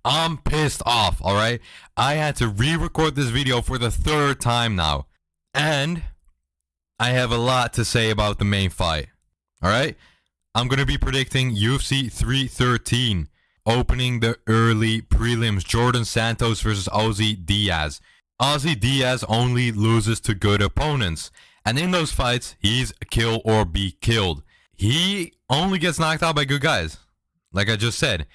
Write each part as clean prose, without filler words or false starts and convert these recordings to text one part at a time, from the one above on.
I'm pissed off, alright? I had to re-record this video for the third time now. And I have a lot to say about the main fight. Alright? I'm going to be predicting UFC 313. Opening the early prelims. Jordan Santos versus Ozzy Diaz. Ozzy Diaz only loses to good opponents. And in those fights, he's kill or be killed. He only gets knocked out by good guys. Like I just said.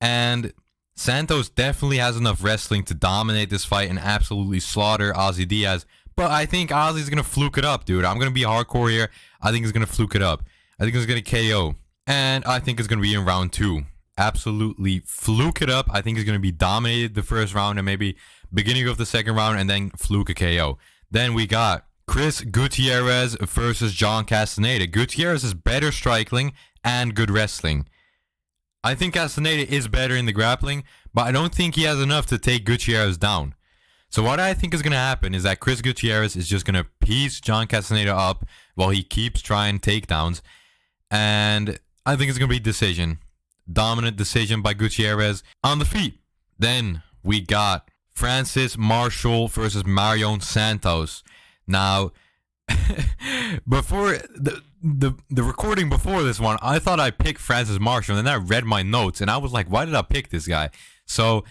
And Santos definitely has enough wrestling to dominate this fight and absolutely slaughter Ozzy Diaz. But I think Ozzy's going to fluke it up, dude. I'm going to be hardcore here. I think he's going to fluke it up. I think he's going to KO. And I think it's going to be in round 2. Absolutely fluke it up. I think he's going to be dominated the first round and maybe beginning of the second round and then fluke a KO. Then we got Chris Gutierrez versus John Castaneda. Gutierrez is better striking and good wrestling. I think Castaneda is better in the grappling, but I don't think he has enough to take Gutierrez down. So what I think is going to happen is that Chris Gutierrez is just going to piece John Castaneda up while he keeps trying takedowns. And I think it's going to be decision. Dominant decision by Gutierrez on the feet. Then we got Francis Marshall versus Marion Santos. Now, before the recording before this one, I thought I picked Francis Marshall, and then I read my notes, and I was like, why did I pick this guy? So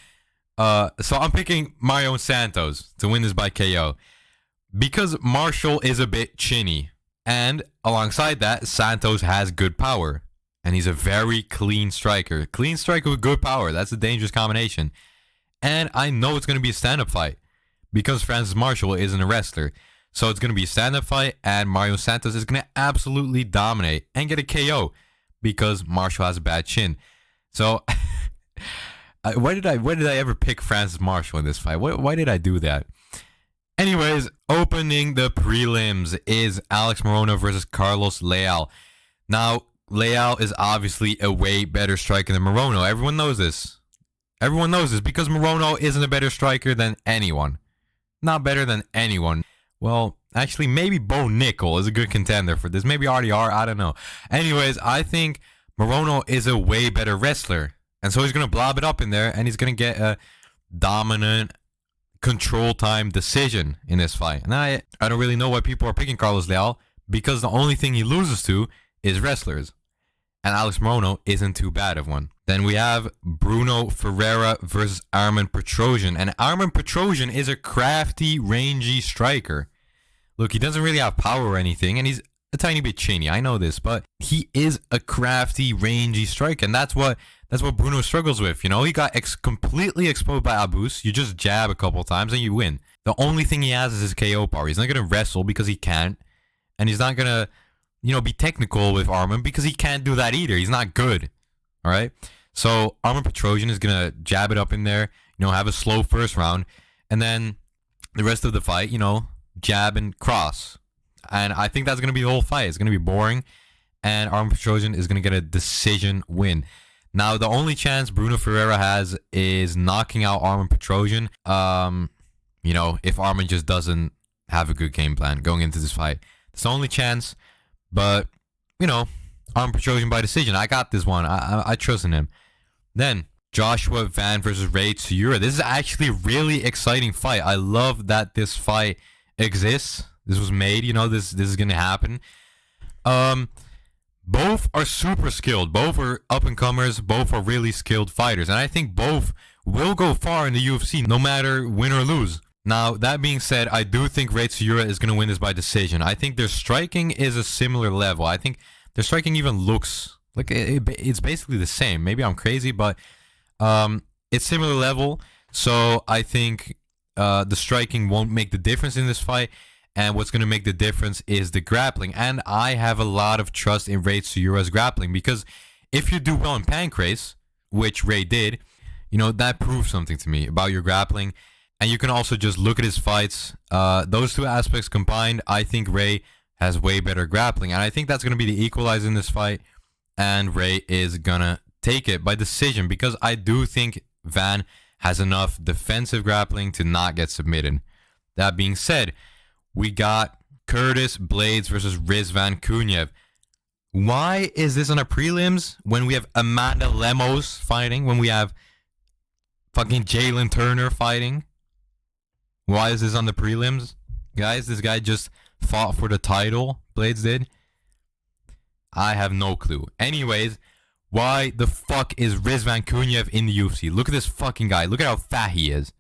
I'm picking Marion Santos to win this by KO because Marshall is a bit chinny, and alongside that, Santos has good power, and he's a very clean striker. Clean striker with good power. That's a dangerous combination. And I know it's going to be a stand-up fight because Francis Marshall isn't a wrestler. So it's going to be a stand-up fight, and Mario Santos is going to absolutely dominate and get a KO because Marshall has a bad chin. So why did I ever pick Francis Marshall in this fight? Why did I do that? Anyways, opening the prelims is Alex Morono versus Carlos Leal. Now, Leal is obviously a way better striker than Morono. Everyone knows this. Everyone knows this because Morono isn't a better striker than anyone. Not better than anyone. Well, actually, maybe Bo Nickel is a good contender for this. Maybe RDR, I don't know. Anyways, I think Morono is a way better wrestler. And so he's going to blob it up in there, and he's going to get a dominant control time decision in this fight. And I don't really know why people are picking Carlos Leal, because the only thing he loses to is wrestlers. And Alex Morono isn't too bad of one. Then we have Bruno Ferreira versus Armen Petrosian. And Armen Petrosian is a crafty, rangy striker. Look, he doesn't really have power or anything, and he's a tiny bit chinny. I know this, but he is a crafty, rangy striker, and that's what Bruno struggles with. You know, he got completely exposed by Abus. You just jab a couple times and you win. The only thing he has is his KO power. He's not gonna wrestle because he can't, and he's not gonna, be technical with Armen because he can't do that either. He's not good. All right. So Armen Petrosian is gonna jab it up in there. Have a slow first round, and then the rest of the fight, jab and cross. And I think that's going to be the whole fight. It's going to be boring. And Armen Petrosian is going to get a decision win. Now, the only chance Bruno Ferreira has is knocking out Armen Petrosian. If Armen just doesn't have a good game plan going into this fight. It's the only chance. But, Armen Petrosian by decision. I got this one. I trust in him. Then, Joshua Van versus Ray Tsura. This is actually a really exciting fight. I love that this fight exists. This was made, this is gonna happen. Both are super skilled. Both are up and comers. Both are really skilled fighters, and I think both will go far in the UFC, no matter win or lose. Now, that being said, I do think Ray Tsura is gonna win this by decision. I think their striking is a similar level. I think their striking even looks like it's basically the same. Maybe I'm crazy, but it's similar level. So I think the striking won't make the difference in this fight. And what's going to make the difference is the grappling. And I have a lot of trust in Ray Tsura's grappling, because if you do well in Pancrase, which Ray did, that proves something to me about your grappling. And you can also just look at his fights. Those two aspects combined, I think Ray has way better grappling. And I think that's going to be the equalizer in this fight. And Ray is going to take it by decision, because I do think Van has enough defensive grappling to not get submitted. That being said, we got Curtis Blades versus Rizvan Kunyev. Why is this on a prelims when we have Amanda Lemos fighting, when we have Fucking Jalen Turner fighting. Why is this on the prelims? Guys, this guy just fought for the title. Blades did. I have no clue. Anyways, why the fuck is Rizvan Kunyev in the UFC? Look at this fucking guy. Look at how fat he is.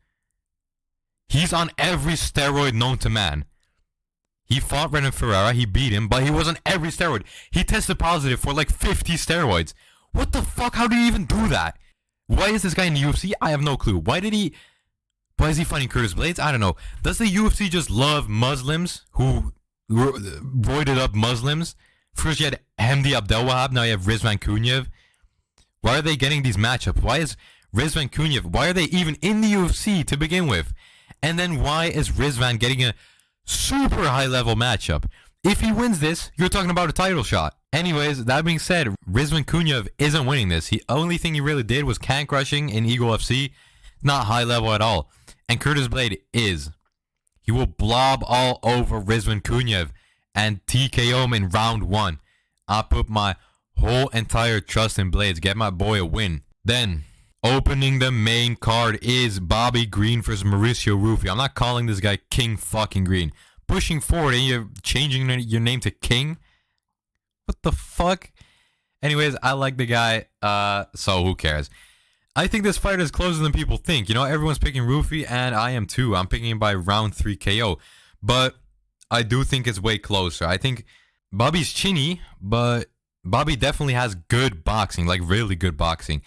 He's on every steroid known to man. He fought Pereira. He beat him, but he was on every steroid. He tested positive for like 50 steroids. What the fuck? How did he even do that? Why is this guy in the UFC? I have no clue. Why is he fighting Curtis Blades? I don't know. Does the UFC just love Muslims who roided up Muslims? First you had Hamdi Abdelwahab, now you have Rizvan Kunyev. Why are they getting these matchups? Why is Rizvan Kunyev, why are they even in the UFC to begin with? And then why is Rizvan getting a super high level matchup? If he wins this, you're talking about a title shot. Anyways, that being said, Rizvan Kunyev isn't winning this. The only thing he really did was can crushing in Eagle FC. Not high level at all. And Curtis Blade is. He will blob all over Rizvan Kunyev and TKO him in round 1. I put my whole entire trust in Blades. Get my boy a win. Then, opening the main card is Bobby Green versus Mauricio Rufio. I'm not calling this guy King fucking Green. Pushing forward and you're changing your name to King? What the fuck? Anyways, I like the guy, so who cares? I think this fight is closer than people think. You know, everyone's picking Rufy, and I am too. I'm picking him by round 3 KO. But I do think it's way closer. I think Bobby's chinny, but Bobby definitely has good boxing, like really good boxing.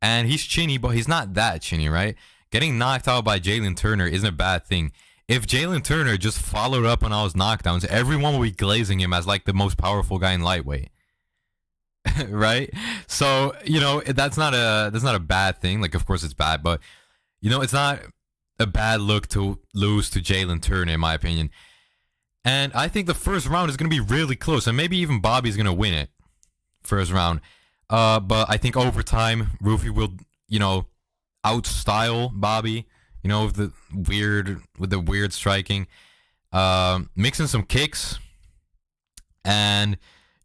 And he's chinny, but he's not that chinny, right? Getting knocked out by Jalen Turner isn't a bad thing. If Jalen Turner just followed up on all his knockdowns, everyone will be glazing him as like the most powerful guy in lightweight. Right? So, you know, that's not a bad thing. Like, of course it's bad, but you know, it's not a bad look to lose to Jalen Turner, in my opinion. And I think the first round is going to be really close, and maybe even Bobby's going to win it first round. But I think over time, Rufy will, you know, outstyle Bobby, you know, with the weird striking, mixing some kicks, and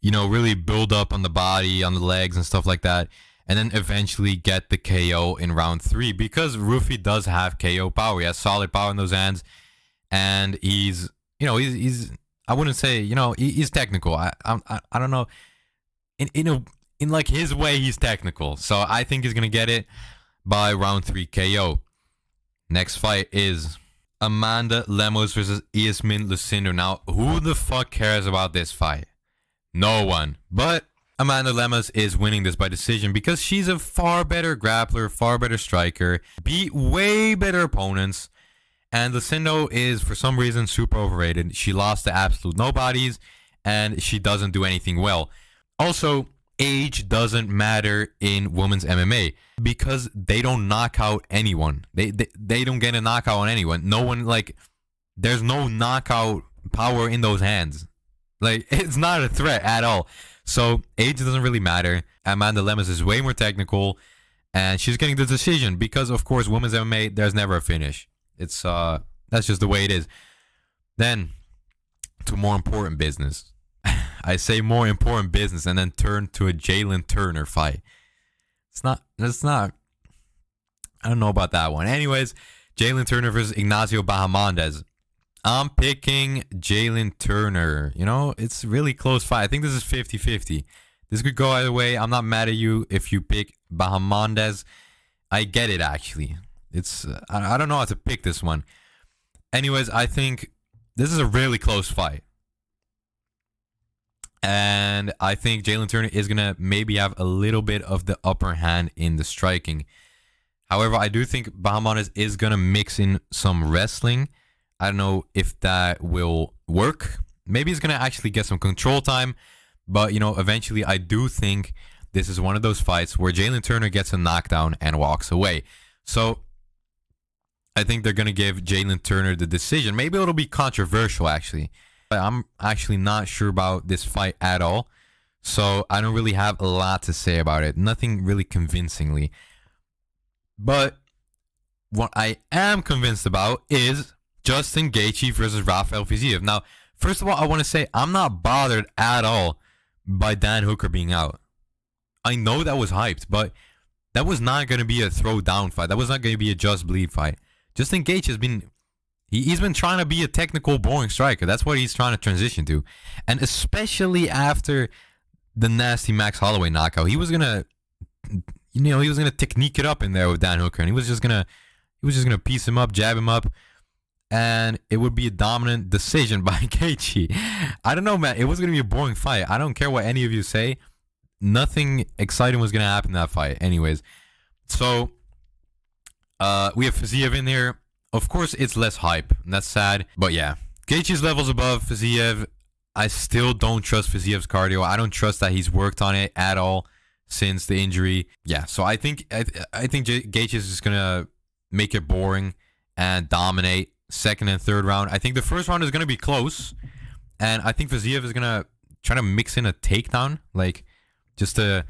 you know, really build up on the body, on the legs and stuff like that, and then eventually get the KO in round 3, because Rufy does have KO power. He has solid power in those hands, and he's, you know, he's I wouldn't say, you know, he's technical. I don't know, in like his way, he's technical. So I think he's gonna get it by round 3 KO. Next fight is Amanda Lemos versus Yasmin Lucindo. Now, who the fuck cares about this fight? No one. But Amanda Lemos is winning this by decision because she's a far better grappler, far better striker, beat way better opponents, and Lucindo is, for some reason, super overrated. She lost to absolute nobodies, and she doesn't do anything well. Also, age doesn't matter in women's MMA because they don't knock out anyone. They don't get a knockout on anyone. No one, like, there's no knockout power in those hands. Like, it's not a threat at all. So age doesn't really matter. Amanda Lemos is way more technical, and she's getting the decision because, of course, women's MMA, there's never a finish. It's that's just the way it is. Then to more important business. I say more important business and then turn to a Jalen Turner fight. It's not. I don't know about that one. Anyways, Jalen Turner versus Ignacio Bahamondes. I'm picking Jalen Turner. You know, it's a really close fight. I think this is 50-50. This could go either way. I'm not mad at you if you pick Bahamondes. I get it, actually. It's I don't know how to pick this one. Anyways, I think this is a really close fight. And I think Jalen Turner is going to maybe have a little bit of the upper hand in the striking. However, I do think Bahamondes is going to mix in some wrestling. I don't know if that will work. Maybe he's going to actually get some control time. But, you know, eventually I do think this is one of those fights where Jalen Turner gets a knockdown and walks away. So I think they're going to give Jalen Turner the decision. Maybe it'll be controversial, actually. But I'm actually not sure about this fight at all. So I don't really have a lot to say about it. Nothing really convincingly. But what I am convinced about is Justin Gaethje versus Rafael Fiziev. Now, first of all, I want to say I'm not bothered at all by Dan Hooker being out. I know that was hyped, but That was not going to be a throw down fight. That was not going to be a just bleed fight. Justin Gaethje has been he's been trying to be a technical, boring striker. That's what he's trying to transition to, and especially after the nasty Max Holloway knockout, he was gonna, he was gonna technique it up in there with Dan Hooker, and he was just gonna piece him up, jab him up, and it would be a dominant decision by Gaethje. I don't know, man. It was gonna be a boring fight. I don't care what any of you say. Nothing exciting was gonna happen in that fight, anyways. So, we have Fiziev in there. Of course, it's less hype, and that's sad. But yeah, Gaethje's levels above Fiziev. I still don't trust Fiziev's cardio. I don't trust that he's worked on it at all since the injury. Yeah, so I think Gaethje is just gonna make it boring and dominate second and third round. I think the first round is gonna be close, and I think Fiziev is gonna try to mix in a takedown, like just to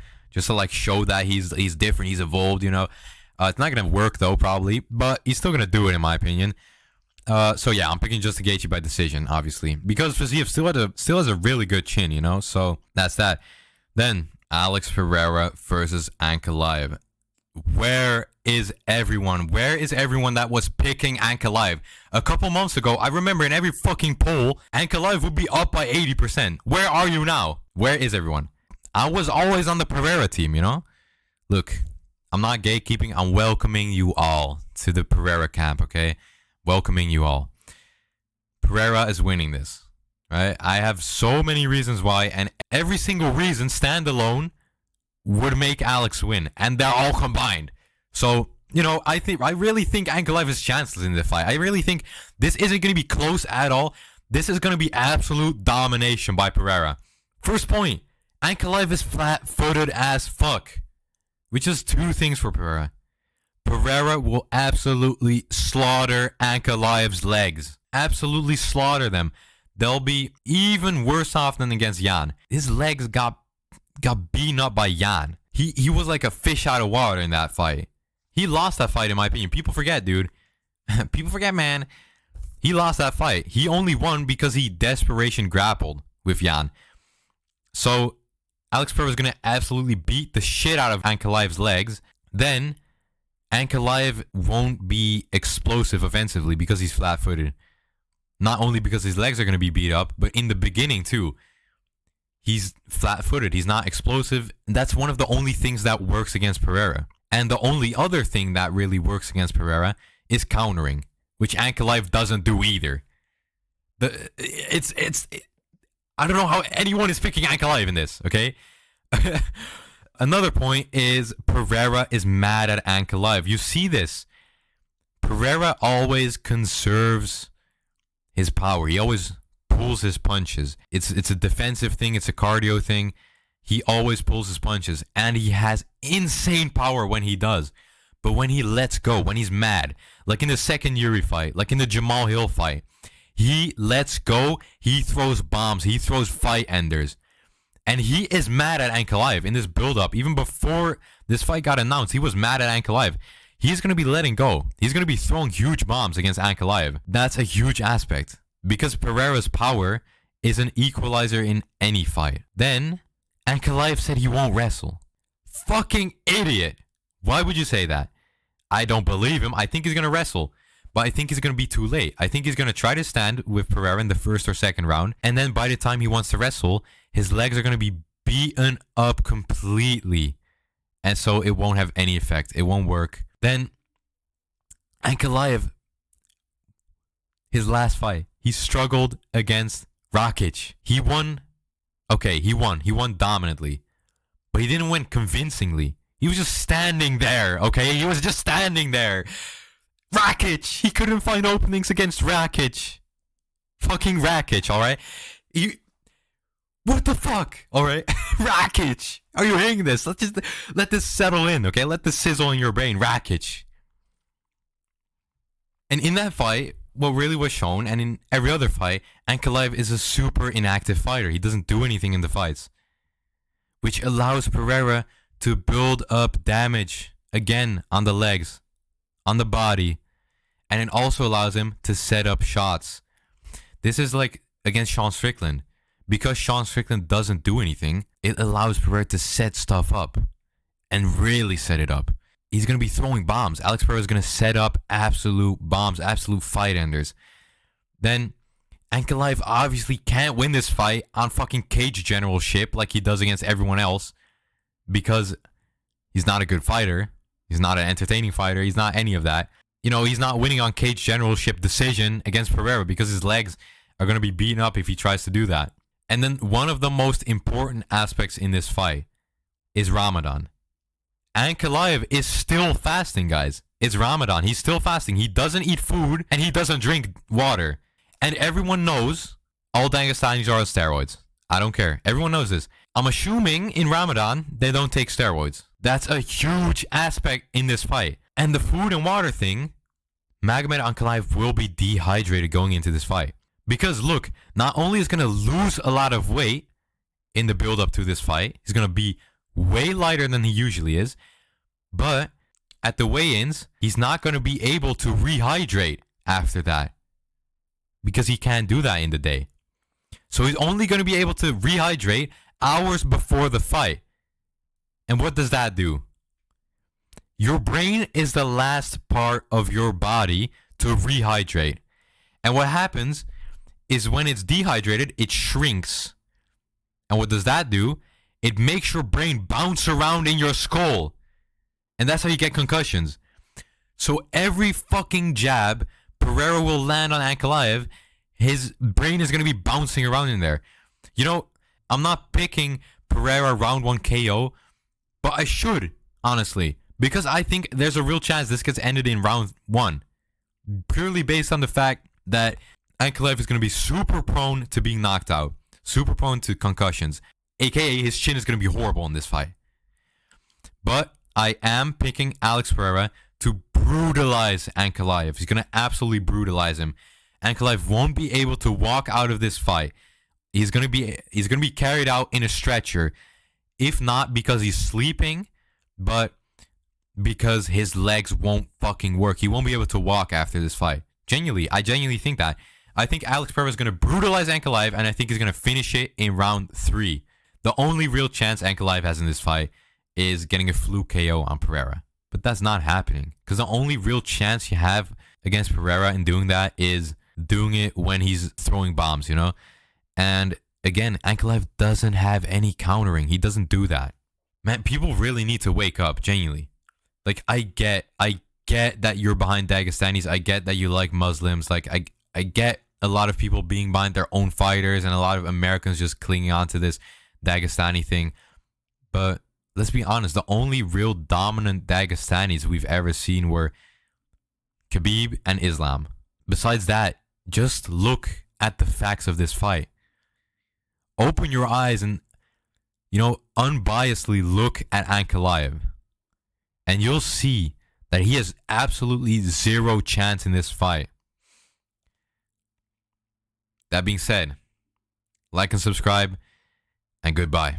like show that he's different, he's evolved. It's not gonna work though, probably, but he's still gonna do it in my opinion. So yeah, I'm picking Justin Gaethje by decision, obviously, because Fiziev still has a really good chin, so that's that. Then Alex Pereira versus Ankalaev. Where is everyone? Where is everyone that was picking Ankalaev? A couple months ago, I remember in every fucking poll, Ankalaev would be up by 80%. Where are you now? Where is everyone? I was always on the Pereira team, Look, I'm not gatekeeping. I'm welcoming you all to the Pereira camp, okay? Welcoming you all. Pereira is winning this, right? I have so many reasons why, and every single reason standalone would make Alex win, and they're all combined. So, I really think Ankalaev is chanceless in the fight. I really think this isn't going to be close at all. This is going to be absolute domination by Pereira. First point, Ankalaev is flat-footed as fuck, which is two things for Pereira. Pereira will absolutely slaughter Ankalaev's legs. Absolutely slaughter them. They'll be even worse off than against Jan. His legs got beaten up by Jan. He was like a fish out of water in that fight. He lost that fight, in my opinion. People forget, dude. People forget, man. He lost that fight. He only won because he desperation grappled with Jan. So, Alex Pereira is going to absolutely beat the shit out of Ankalaev's legs. Then Ankalaev won't be explosive offensively because he's flat-footed. Not only because his legs are going to be beat up, but in the beginning too. He's flat-footed. He's not explosive. And that's one of the only things that works against Pereira. And the only other thing that really works against Pereira is countering, which Ankalaev doesn't do either. I don't know how anyone is picking Ankalaev in this, okay? Another point is Pereira is mad at Ankalaev. You see this. Pereira always conserves his power. He always pulls his punches. It's a defensive thing. It's a cardio thing. He always pulls his punches. And he has insane power when he does. But when he lets go, when he's mad, like in the second Yuri fight, like in the Jamal Hill fight, he lets go. He throws bombs. He throws fight enders. And he is mad at Ankalaev in this build-up. Even before this fight got announced, he was mad at Ankalaev. He's going to be letting go. He's going to be throwing huge bombs against Ankalaev. That's a huge aspect. Because Pereira's power is an equalizer in any fight. Then, Ankalaev said he won't wrestle. Fucking idiot. Why would you say that? I don't believe him. I think he's going to wrestle. But I think he's going to be too late. I think he's going to try to stand with Pereira in the first or second round. And then by the time he wants to wrestle, his legs are going to be beaten up completely. And so it won't have any effect. It won't work. Then, Ankalaev, his last fight, he struggled against Rakic. He won. Okay, he won. He won dominantly. But he didn't win convincingly. He was just standing there, okay? He was just standing there. Rakic! He couldn't find openings against Rakic. Fucking Rakic, alright? What the fuck? Alright? Rakic! Are you hearing this? Let this settle in, okay? Let this sizzle in your brain. Rakic. And in that fight, what really was shown, and in every other fight, Ankalaev is a super inactive fighter. He doesn't do anything in the fights. Which allows Pereira to build up damage again on the legs, on the body, and it also allows him to set up shots. This is like against Sean Strickland. Because Sean Strickland doesn't do anything, it allows Pereira to set stuff up. and really set it up. He's going to be throwing bombs. Alex Pereira is going to set up absolute bombs, absolute fight enders. Then Ankalaev obviously can't win this fight on fucking cage generalship like he does against everyone else because he's not a good fighter. He's not an entertaining fighter. He's not any of that. You know, he's not winning on cage generalship decision against Pereira because his legs are going to be beaten up if he tries to do that. And then one of the most important aspects in this fight is Ramadan. Ankalaev is still fasting, guys. It's Ramadan. He's still fasting. He doesn't eat food and he doesn't drink water. And everyone knows all Dagestanis are on steroids. I don't care. Everyone knows this. I'm assuming in Ramadan they don't take steroids. That's a huge aspect in this fight. And the food and water thing, Magomed Ankalaev will be dehydrated going into this fight. Because look, not only is going to lose a lot of weight in the build up to this fight, he's going to be way lighter than he usually is, but at the weigh-ins, he's not going to be able to rehydrate after that because he can't do that in the day. So he's only going to be able to rehydrate hours before the fight. And what does that do? Your brain is the last part of your body to rehydrate. And what happens is when it's dehydrated, it shrinks. And what does that do? It makes your brain bounce around in your skull. And that's how you get concussions. So every fucking jab Pereira will land on Ankalaev, his brain is going to be bouncing around in there. You know, I'm not picking Pereira round 1 KO, but I should, honestly. Because I think there's a real chance this gets ended in round 1. Purely based on the fact that Ankalaev is going to be super prone to being knocked out. Super prone to concussions. AKA his chin is going to be horrible in this fight. But I am picking Alex Pereira to brutalize Ankalaev. He's going to absolutely brutalize him. Ankalaev won't be able to walk out of this fight. He's going to be carried out in a stretcher. If not because he's sleeping, but because his legs won't fucking work. He won't be able to walk after this fight. I genuinely think that. I think Alex Pereira is going to brutalize Ankalaev, and I think he's going to finish it in round 3. The only real chance Ankalaev has in this fight is getting a fluke KO on Pereira. But that's not happening. Because the only real chance you have against Pereira in doing that is doing it when he's throwing bombs, you know? And again, Ankalaev doesn't have any countering. He doesn't do that. Man, people really need to wake up, genuinely. Like, I get that you're behind Dagestanis. I get that you like Muslims. Like, I get a lot of people being behind their own fighters and a lot of Americans just clinging on to this Dagestani thing. But let's be honest, the only real dominant Dagestanis we've ever seen were Khabib and Islam. Besides that, just look at the facts of this fight. Open your eyes and, you know, unbiasedly look at Ankalaev. And you'll see that he has absolutely zero chance in this fight. That being said, like and subscribe, and goodbye.